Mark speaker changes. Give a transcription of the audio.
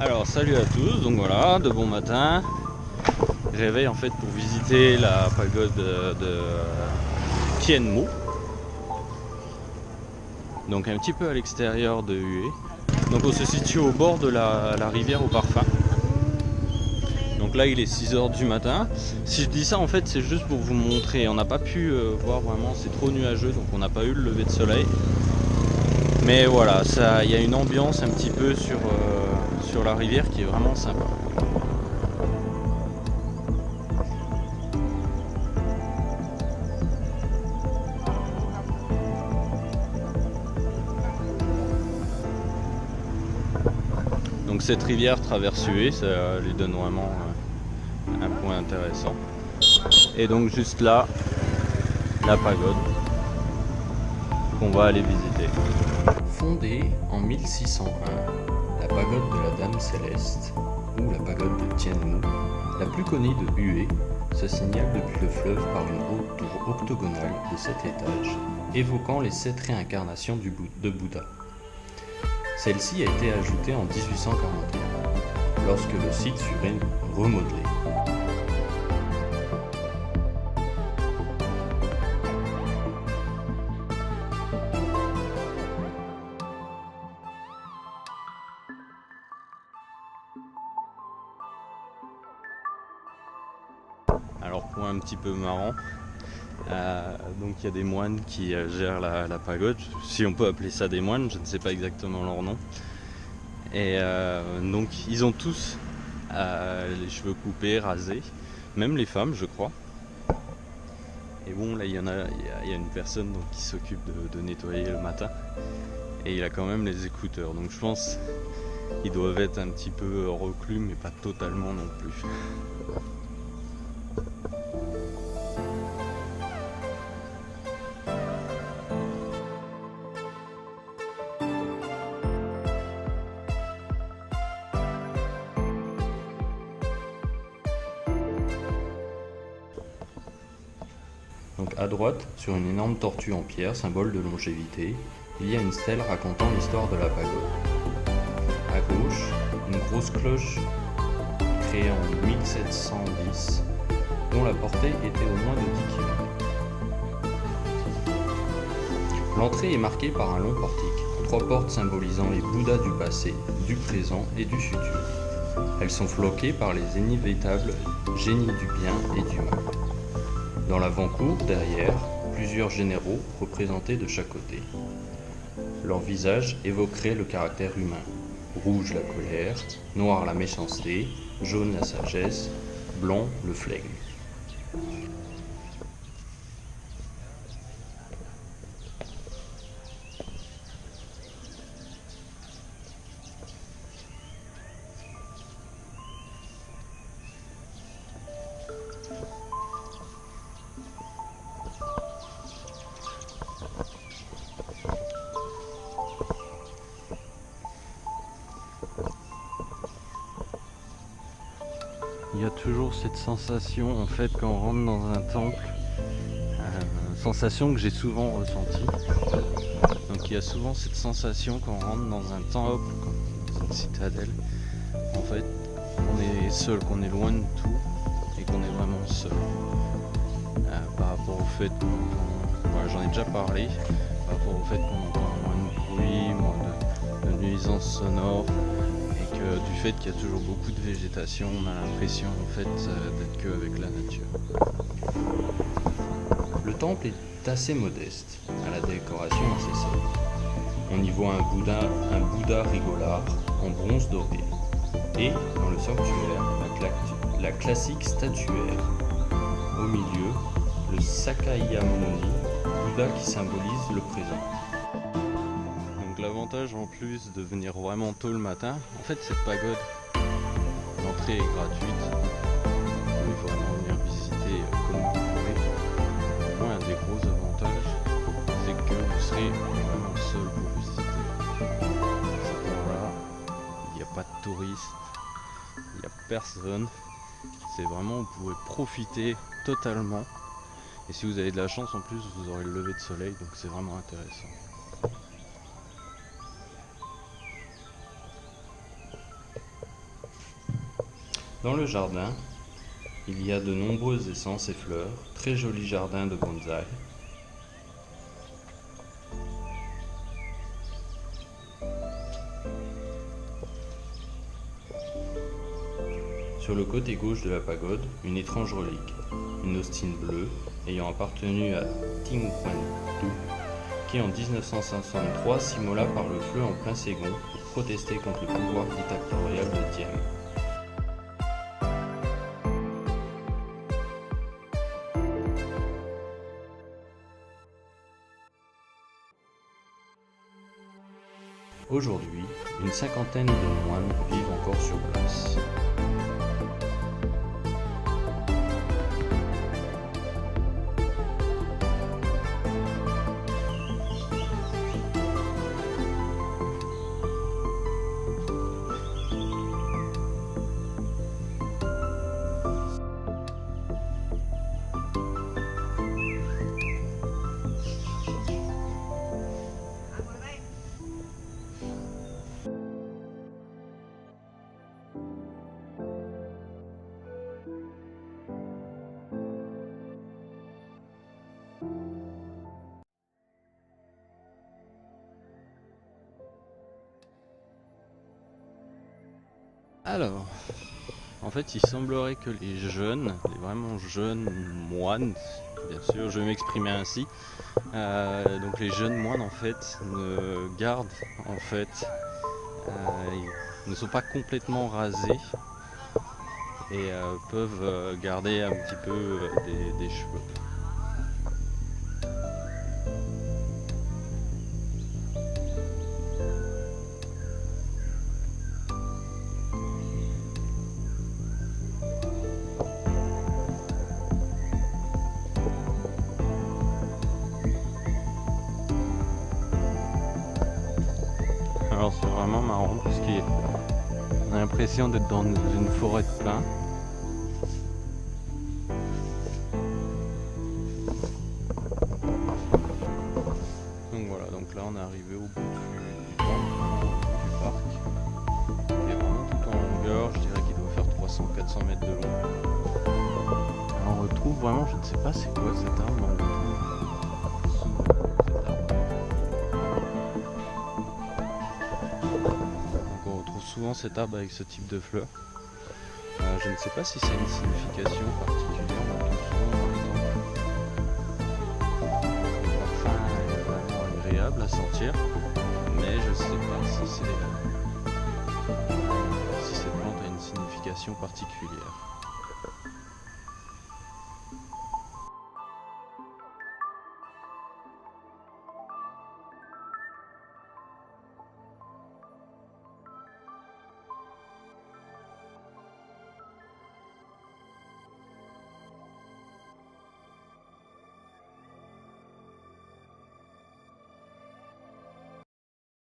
Speaker 1: Alors salut à tous, donc voilà, de bon matin. Réveil en fait pour visiter la pagode de Tien Mo. Donc un petit peu à l'extérieur de Hue. Donc on se situe au bord de la rivière au parfum. Donc là il est 6h du matin. Si je dis ça en fait c'est juste pour vous montrer. On n'a pas pu voir vraiment, c'est trop nuageux donc on n'a pas eu le lever de soleil. Mais voilà, il y a une ambiance un petit peu sur la rivière qui est vraiment sympa. Donc cette rivière traverse Hue, ça lui donne vraiment un point intéressant. Et donc juste là, la pagode qu'on va aller visiter. Fondée en 1601, la pagode de la Dame Céleste, ou la pagode de Tien Mo, la plus connue de Hue, se signale depuis le fleuve par une haute tour octogonale de 7 étages, évoquant les 7 réincarnations de Bouddha. Celle-ci a été ajoutée en 1841, lorsque le site fut remodelé. Alors point un petit peu marrant, donc il y a des moines qui gèrent la pagode, si on peut appeler ça des moines, je ne sais pas exactement leur nom. Et donc ils ont tous les cheveux coupés, rasés, même les femmes je crois. Et bon là il y a une personne donc, qui s'occupe de nettoyer le matin. Et il a quand même les écouteurs, donc je pense qu'ils doivent être un petit peu reclus mais pas totalement non plus. Donc à droite, sur une énorme tortue en pierre, symbole de longévité, il y a une stèle racontant l'histoire de la pagode. À gauche, une grosse cloche créée en 1710, dont la portée était au moins de 10 km. L'entrée est marquée par un long portique, 3 portes symbolisant les Bouddhas du passé, du présent et du futur. Elles sont floquées par les inévitables génies du bien et du mal. Dans l'avant-cour, derrière, plusieurs généraux représentés de chaque côté. Leur visage évoquerait le caractère humain. Rouge la colère, noir la méchanceté, jaune la sagesse, blanc le flegme. Il y a toujours cette sensation en fait quand on rentre dans un temple, sensation que j'ai souvent ressentie. Donc il y a souvent cette sensation quand on rentre dans un temple, dans une citadelle, en fait qu'on est seul, qu'on est loin de tout et qu'on est vraiment seul. Par rapport au fait qu'on voilà, j'en ai déjà parlé, par rapport au fait qu'on entend moins de bruit, moins de nuisances sonores. Du fait qu'il y a toujours beaucoup de végétation, on a l'impression en fait d'être que avec la nature. Le temple est assez modeste, à la décoration assez sobre. On y voit un Bouddha rigolard en bronze doré. Et dans le sanctuaire, la classique statuaire. Au milieu, le Sakyamuni, Bouddha qui symbolise le présent. L'avantage en plus de venir vraiment tôt le matin, en fait cette pagode, l'entrée est gratuite, vous pouvez vraiment venir visiter comme vous voulez. Moi un des gros avantages, c'est que vous serez vraiment seul pour visiter. À ce moment-là, il n'y a pas de touristes, il n'y a personne, c'est vraiment, vous pouvez profiter totalement. Et si vous avez de la chance en plus, vous aurez le lever de soleil, donc c'est vraiment intéressant. Dans le jardin, il y a de nombreuses essences et fleurs, très joli jardin de bonsaï. Sur le côté gauche de la pagode, une étrange relique, une ostine bleue ayant appartenu à Ting Huangdu, qui en 1963 s'immola par le feu en plein Saigon pour protester contre le pouvoir dictatorial de Diem. Aujourd'hui, une cinquantaine de moines vivent encore sur place. Alors, en fait, il semblerait que les jeunes, les vraiment jeunes moines, bien sûr, je vais m'exprimer ainsi, donc les jeunes moines en fait ne gardent en fait, ils ne sont pas complètement rasés et peuvent garder un petit peu des cheveux. Alors c'est vraiment marrant parce qu'on a l'impression d'être dans une forêt de pins. Donc voilà, donc là on est arrivé au bout du parc, qui est vraiment tout en longueur, je dirais qu'il doit faire 300-400 mètres de long. Alors on retrouve vraiment, je ne sais pas c'est quoi cet arbre, mais on retrouve souvent cet arbre. Donc on retrouve souvent cet arbre avec ce type de fleurs. Je ne sais pas si c'est une signification particulière, on retrouve souvent par exemple le parfum est vraiment agréable à sentir, mais je ne sais pas si cette plante a une signification particulière.